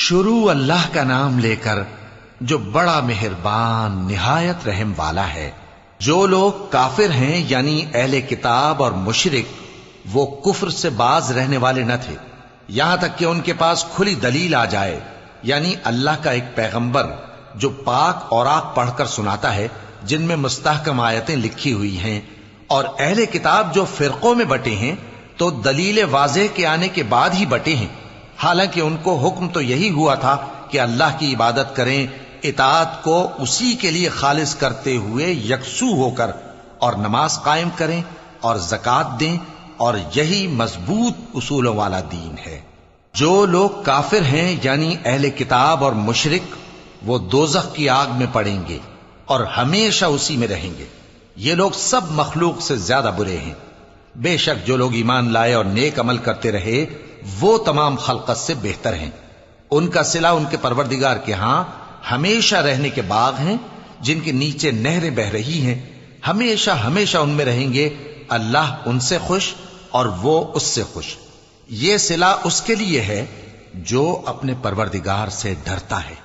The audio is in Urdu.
شروع اللہ کا نام لے کر جو بڑا مہربان نہایت رحم والا ہے۔ جو لوگ کافر ہیں یعنی اہل کتاب اور مشرک، وہ کفر سے باز رہنے والے نہ تھے یہاں تک کہ ان کے پاس کھلی دلیل آ جائے، یعنی اللہ کا ایک پیغمبر جو پاک اوراق پڑھ کر سناتا ہے جن میں مستحکم آیتیں لکھی ہوئی ہیں، اور اہل کتاب جو فرقوں میں بٹے ہیں تو دلیل واضح کے آنے کے بعد ہی بٹے ہیں، حالانکہ ان کو حکم تو یہی ہوا تھا کہ اللہ کی عبادت کریں، اطاعت کو اسی کے لیے خالص کرتے ہوئے یکسو ہو کر، اور نماز قائم کریں اور زکوٰۃ دیں، اور یہی مضبوط اصولوں والا دین ہے۔ جو لوگ کافر ہیں یعنی اہل کتاب اور مشرک، وہ دوزخ کی آگ میں پڑیں گے اور ہمیشہ اسی میں رہیں گے۔ یہ لوگ سب مخلوق سے زیادہ برے ہیں۔ بے شک جو لوگ ایمان لائے اور نیک عمل کرتے رہے وہ تمام خلقت سے بہتر ہیں۔ ان کا صلہ ان کے پروردگار کے ہاں ہمیشہ رہنے کے باغ ہیں جن کے نیچے نہریں بہ رہی ہیں، ہمیشہ ہمیشہ ان میں رہیں گے۔ اللہ ان سے خوش اور وہ اس سے خوش۔ یہ صلہ اس کے لیے ہے جو اپنے پروردگار سے ڈرتا ہے۔